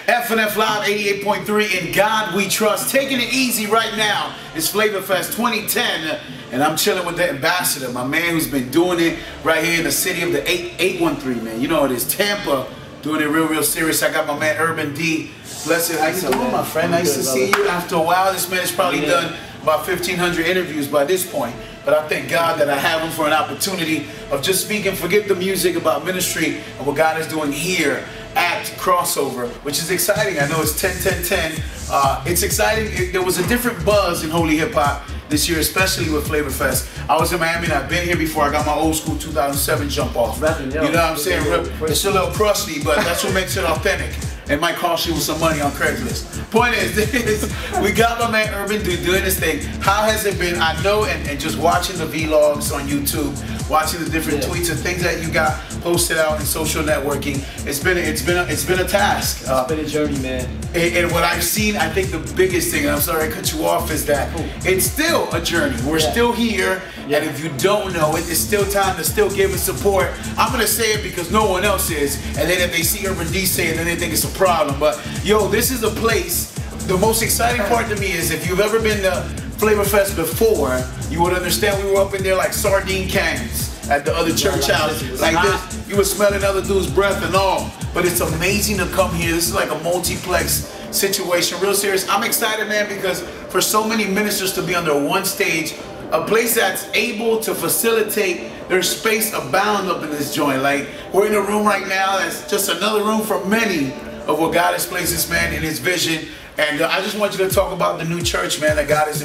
FNF Live 88.3, in God We Trust. Taking it easy right now. It's Flavor Fest 2010, and I'm chilling with the ambassador, my man who's been doing it right here in the city of the 813, man. You know it is Tampa, doing it real serious. I got my man Urban D. Blessed, how you doing, my friend? Nice to see you after a while. This man has probably done about 1,500 interviews by this point. But I thank God that I have him for an opportunity of just speaking, forget the music, about ministry and what God is doing here at Crossover, which is exciting. I know it's 10-10-10. It's exciting. There was a different buzz in Holy Hip Hop this year, especially with Flavor Fest. I was in Miami and I've been here before. I got my old school 2007 jump off. You know what I'm saying? It's a little crusty, but that's what makes it authentic. It might cost you some money on Craigslist. Point is, we got my man Urban doing this thing. How has it been? I know, and just watching the vlogs on YouTube, watching the different tweets and things that you got posted out in social networking, it's been a task. It's been a journey, man. And what I've seen, I think the biggest thing, and I'm sorry I cut you off, is that it's still a journey. We're still here, and if you don't know it, it's still time to still give it support. I'm gonna say it because no one else is, and then if they see Urban D say it, then they think it's a problem. But yo, this is a place. The most exciting part to me is if you've ever been to Flavor Fest before, you would understand we were up in there like sardine cans at the other church house. Like this, you were smelling other dude's breath and all. But it's amazing to come here. This is like a multiplex situation, real serious. I'm excited, man, because for so many ministers to be under one stage, a place that's able to facilitate their space abound up in this joint. Like, we're in a room right now that's just another room for many of what God has placed this man in his vision. And I just want you to talk about the new church, man, that God has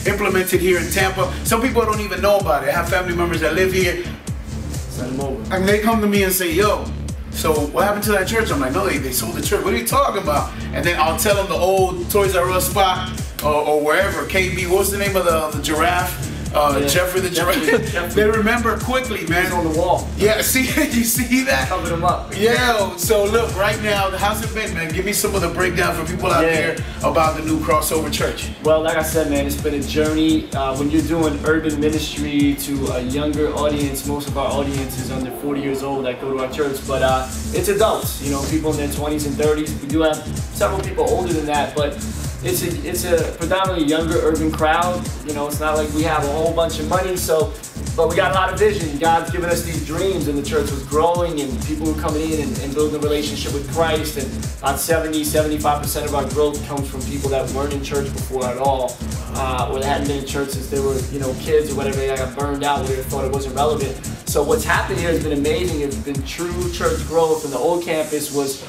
implemented here in Tampa. Some people don't even know about it. I have family members that live here. Send them over. And they come to me and say, yo, so what happened to that church? I'm like, no, they sold the church. What are you talking about? And then I'll tell them the old Toys R Us spot or wherever, KB, what's the name of the giraffe? Jeffrey the Giraffe. They remember quickly, man. He's on the wall. Yeah, see, you see that? Covered him up. Yeah, so look, right now, how's it been, man? Give me some of the breakdown for people out there about the new Crossover Church. Well, like I said, man, it's been a journey. When you're doing urban ministry to a younger audience, most of our audience is under 40 years old that go to our church, but it's adults, you know, people in their 20s and 30s. We do have several people older than that, but it's a predominantly younger urban crowd. You know, it's not like we have a whole bunch of money, but we got a lot of vision. God's given us these dreams, and the church was growing, and people were coming in and building a relationship with Christ. And about 75% of our growth comes from people that weren't in church before at all, or they hadn't been in church since they were, you know, kids or whatever. They got burned out, where they thought it wasn't relevant. So what's happened here has been amazing. It's been true church growth, and the old campus was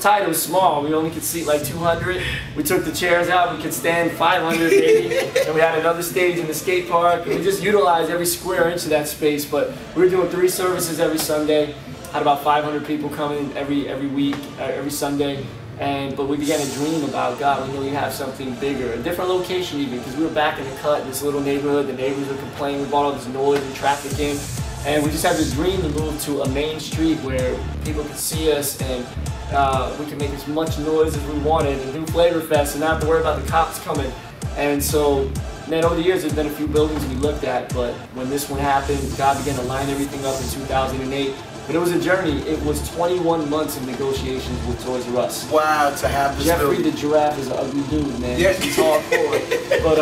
tight, it was small. We only could seat like 200. We took the chairs out, we could stand 500 maybe. And we had another stage in the skate park. And we just utilized every square inch of that space. But we were doing 3 services every Sunday. Had about 500 people coming every week, every Sunday. But we began to dream about, God, we know you have something bigger. A different location even, because we were back in the cut in this little neighborhood. The neighbors were complaining, we brought all this noise and traffic in. And we just had this dream to move to a main street where people could see us and we can make as much noise as we wanted and do Flavor Fest and not have to worry about the cops coming. And so, man, over the years there's been a few buildings we looked at, but when this one happened, God began to line everything up in 2008. But it was a journey. It was 21 months of negotiations with Toys R Us. Wow, to have this Jeffrey the Giraffe is an ugly dude, man. Yes. He's hardcore. But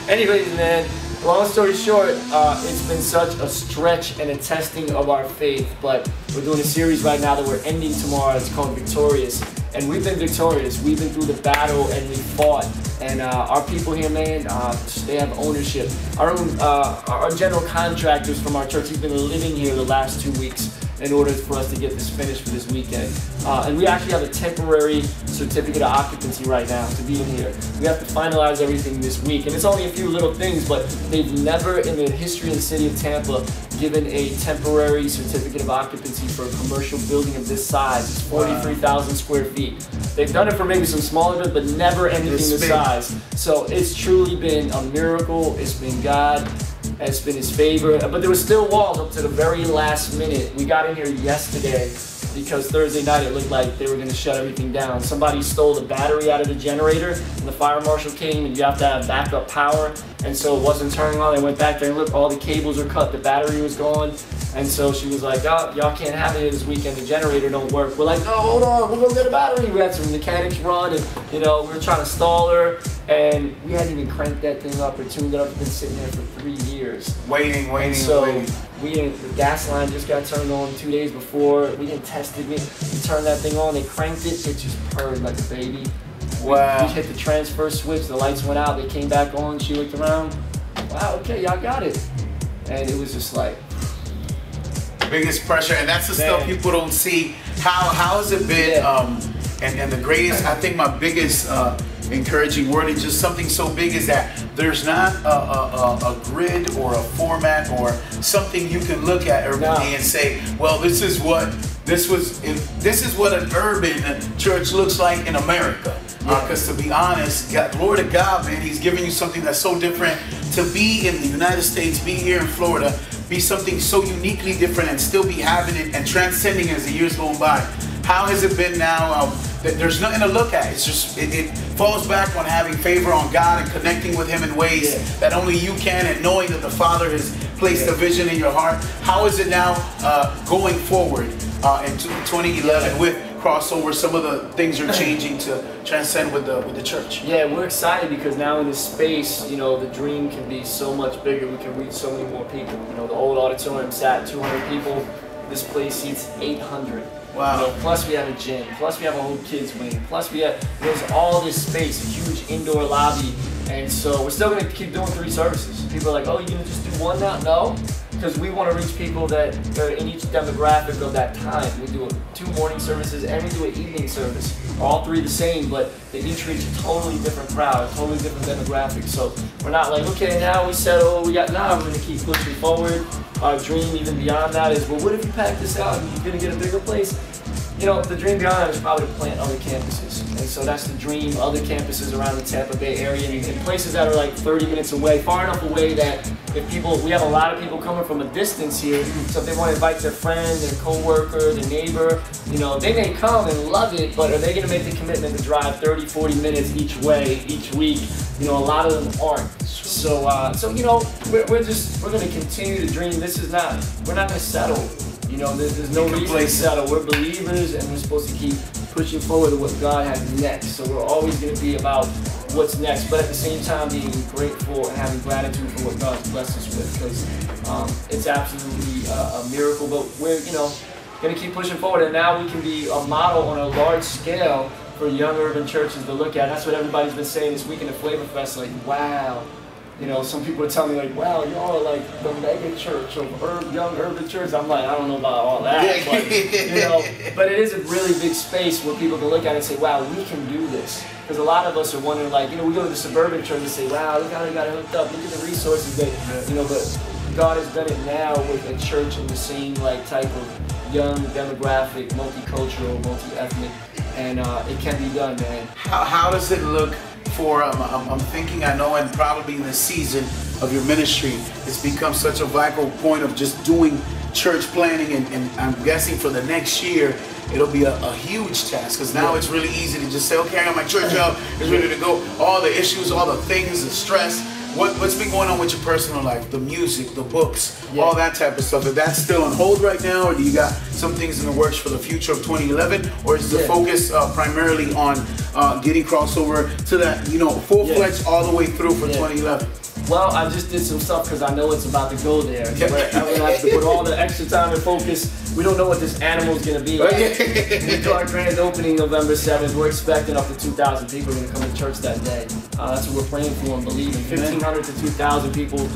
anyways, man, long story short, it's been such a stretch and a testing of our faith, but we're doing a series right now that we're ending tomorrow. It's called Victorious, and we've been victorious. We've been through the battle and we fought, and our people here, man, they have ownership. Our general contractors from our church, he's been living here the last 2 weeks in order for us to get this finished for this weekend. And we actually have a temporary certificate of occupancy right now to be in here. We have to finalize everything this week. And it's only a few little things, but they've never in the history of the city of Tampa given a temporary certificate of occupancy for a commercial building of this size. It's 43,000 square feet. They've done it for maybe some smaller, but never anything this size. So it's truly been a miracle. It's been God. It's been his favor, but there were still walls up to the very last minute. We got in here yesterday because Thursday night it looked like they were going to shut everything down. Somebody stole the battery out of the generator, and the fire marshal came, and you have to have backup power, and so it wasn't turning on. They went back there and looked, all the cables were cut, the battery was gone, and so she was like, oh, y'all can't have it here this weekend, the generator don't work. We're like, no, hold on, we're gonna get a battery. We had some mechanics run, and we were trying to stall her, and we hadn't even cranked that thing up or tuned it up. It's been sitting there for 3 years. Waiting. So the gas line just got turned on 2 days before. We didn't test it. We turned that thing on. They cranked it. It just purred like a baby. Wow. We hit the transfer switch. The lights went out. They came back on. She looked around. Wow. Okay, y'all got it. And it was just like biggest pressure, and that's the stuff people don't see. How has it been? And the greatest, I think, my biggest encouraging word is just something so big is that there's not a grid or a format or something you can look at every day and say, well, this is what an urban church looks like in America. Because to be honest, glory to God, man, He's giving you something that's so different. To be in the United States, be here in Florida, be something so uniquely different and still be having it and transcending as the years go by. How has it been now? There's nothing to look at. It's just, it falls back on having favor on God and connecting with Him in ways that only you can, and knowing that the Father has placed a vision in your heart. How is it now going forward in 2011 with crossover? Some of the things are changing to transcend with the church. Yeah, we're excited because now in this space, the dream can be so much bigger. We can reach so many more people. The old auditorium sat 200 people. This place seats 800. Wow. Plus we have a gym, plus we have a whole kids wing, plus there's all this space, a huge indoor lobby, and so we're still going to keep doing 3 services. People are like, oh, you're going to just do one now? No, because we want to reach people that are in each demographic of that time. We do 2 morning services and we do an evening service. All 3 the same, but they each reach a totally different crowd, a totally different demographic. So we're not like, okay, now we settle, we're going to keep pushing forward. Our dream even beyond that is, well, what if you pack this out and you're going to get a bigger place? The dream beyond that is probably to plant other campuses. And so that's the dream, other campuses around the Tampa Bay area and places that are like 30 minutes away, far enough away that we have a lot of people coming from a distance here, so if they want to invite their friend, their co-worker, their neighbor, they may come and love it, but are they going to make the commitment to drive 30, 40 minutes each way, each week? A lot of them aren't. So we're going to continue to dream. We're not going to settle. There's no reason to settle. We're believers, and we're supposed to keep pushing forward to what God has next. So we're always going to be about what's next, but at the same time being grateful and having gratitude for what God's blessed us with, because it's absolutely a miracle. But we're going to keep pushing forward, and now we can be a model on a large scale for young urban churches to look at. That's what everybody's been saying this weekend at Flavor Fest. Like, wow. Some people are telling me like, wow, y'all are like the mega church of young urban church. I'm like, I don't know about all that, but it is a really big space where people can look at it and say, wow, we can do this. Because a lot of us are wondering, like, we go to the suburban church and say, wow, look how they got it hooked up. Look at the resources that, but God has done it now with a church in the same type of young demographic, multicultural, multi-ethnic, and it can be done, man. How does it look? I'm thinking, I know, and probably in the season of your ministry, it's become such a vital point of just doing church planning, and I'm guessing for the next year, it'll be a huge task, because now it's really easy to just say, okay, I got my church out, it's ready to go. All the issues, all the things, the stress. What's been going on with your personal life? The music, the books, all that type of stuff. Is that still on hold right now, or do you got some things in the works for the future of 2011, or is the focus primarily on getting crossover to that, full-fledged all the way through for 2011? Well, I just did some stuff because I know it's about to go there. I'm going to have to put all the extra time and focus. We don't know what this animal is going to be. We do our grand opening November 7th. We're expecting up to 2,000 people are going to come to church that day. That's what we're praying for and believing. 1,500 to 2,000 people,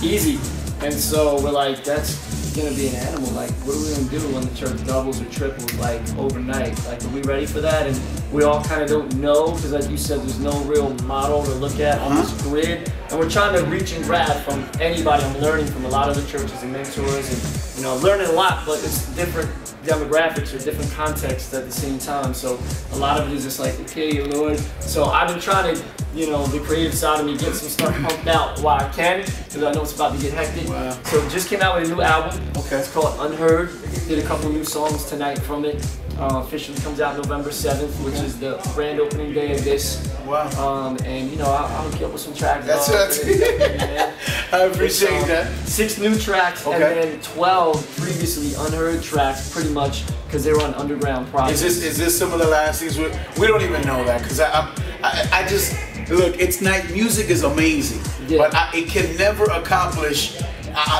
easy. And so we're like, that's going to be an animal. Like, what are we going to do when the church doubles or triples, overnight? Are we ready for that? And we all kind of don't know, because like you said, there's no real model to look at on this grid. and we're trying to reach and grab from anybody. I'm learning from a lot of the churches and mentors, and you know, I'm learning a lot, but it's different demographics or different contexts at the same time. So a lot of it is just like, okay, Lord. So I've been trying to, you know, the creative side of me, get some stuff pumped out while I can, because I know it's about to get hectic. Wow. So just came out with a new album. Okay. It's called Unheard. Did a couple new songs tonight from it. Officially comes out November 7th, which is the grand opening day of this. Wow. And you know, I'll hook you up with some tracks. That's it. I appreciate that. 6 new tracks, okay, and then 12 previously unheard tracks, pretty much because they were on underground projects. Is this some of the last things? We don't even know that, because I just look. It's night. Music is amazing, but it can never accomplish.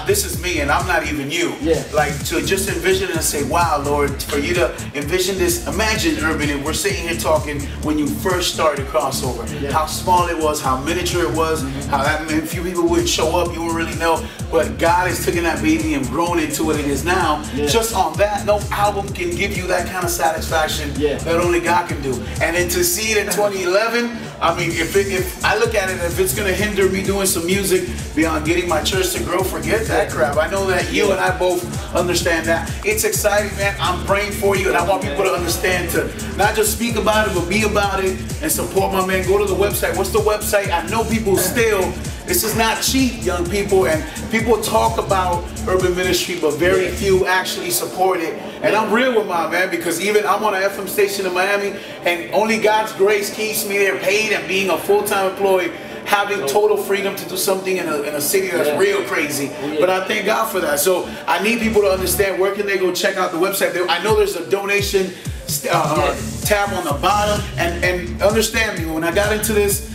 This is me, and I'm not even you. Yeah. Like, to just envision and say, wow, Lord, for you to envision this. Imagine, Urban, and we're sitting here talking when you first started Crossover. Yeah. How small it was, how miniature it was, how that few people would show up, you wouldn't really know. But God has taken that baby and grown into what it is now. Yeah. Just on that, no album can give you that kind of satisfaction that only God can do. And then to see it in 2011, I mean, if I look at it, if it's gonna hinder me doing some music beyond getting my church to grow, forget that crap. I know that you and I both understand that. It's exciting, man. I'm praying for you, and I want people to understand to not just speak about it, but be about it and support my man. Go to the website. What's the website? I know people still, this is not cheap, young people, and people talk about urban ministry, but very few actually support it. And I'm real with my man, because even I'm on an FM station in Miami, and only God's grace keeps me there, paid and being a full-time employee, having total freedom to do something in a city that's real crazy. But I thank God for that. So I need people to understand, where can they go check out the website? I know there's a donation tab on the bottom, and understand me, when I got into this,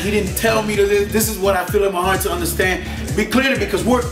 he didn't tell me to this is what I feel in my heart to understand. Be clear, because we're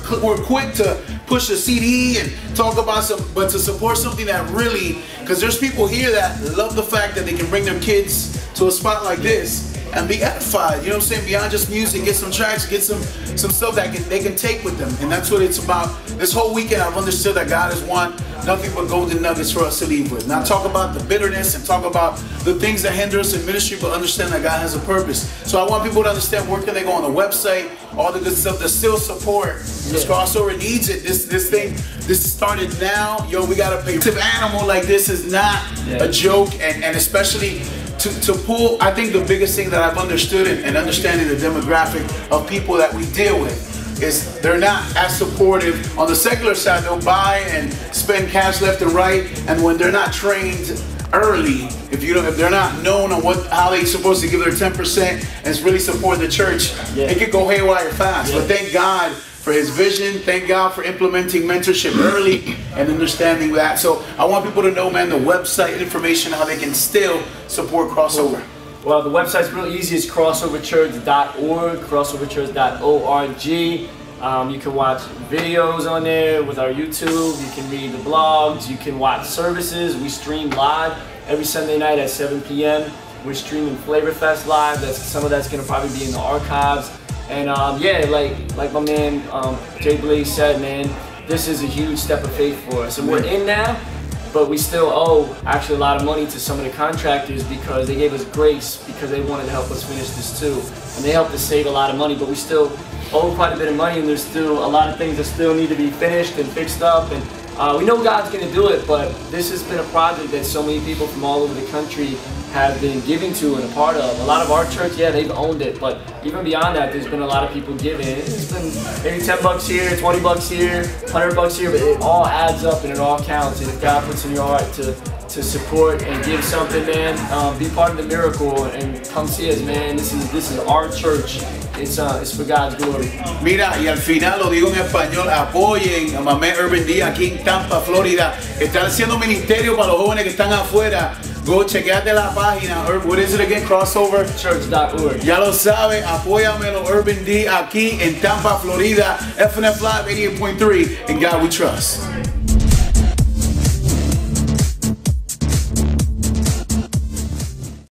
quick to push a CD and talk about but to support something that really, because there's people here that love the fact that they can bring their kids to a spot like this and be edified, you know what I'm saying, beyond just music, get some tracks, get some stuff that they can take with them. And that's what it's about. This whole weekend I've understood that God has won nothing but golden nuggets for us to leave with. Not talk about the bitterness and talk about the things that hinder us in ministry, but understand that God has a purpose. So I want people to understand, where can they go on the website, all the good stuff to still support. This Crossover needs it. This started now. Yo, we gotta pay. An animal like this is not a joke, and especially to pull. I think the biggest thing that I've understood and understanding the demographic of people that we deal with is they're not as supportive. On the secular side, they'll buy and spend cash left and right, and when they're not trained early, if they're not known on how they're supposed to give their 10% and it's really support the church, it could go haywire fast. But thank God for his vision. Thank God for implementing mentorship early and understanding that. So I want people to know, man, the website information, how they can still support Crossover. Well, the website's real easy. It's crossoverchurch.org, crossoverchurch.org. You can watch videos on there with our YouTube. You can read the blogs. You can watch services. We stream live every Sunday night at 7 p.m. We're streaming Flavorfest live. Some of that's going to probably be in the archives. And yeah, like my man Jay Blaze said, man, this is a huge step of faith for us. And we're in now, but we still owe actually a lot of money to some of the contractors, because they gave us grace, because they wanted to help us finish this too. And they helped us save a lot of money, but we still owe quite a bit of money, and there's still a lot of things that still need to be finished and fixed up. And we know God's going to do it, but this has been a project that so many people from all over the country have been giving to and a part of. A lot of our church, they've owned it, but even beyond that, there's been a lot of people giving. It's been maybe 10 bucks here, 20 bucks here, 100 bucks here, but it all adds up and it all counts. And if God puts in your heart to support and give something, man, be part of the miracle and come see us, man. This is our church. It's for God's glory. Mira, y al final lo digo en español, apoyen a Mamé Urban D aquí en Tampa, Florida. Están haciendo ministerio para los jóvenes que están afuera. Go chequeate la página. What is it again? Crossoverchurch.org. Ya lo sabe, apóyamelo, Urban D aquí en Tampa, Florida. FNF Live 88.3. In God we trust.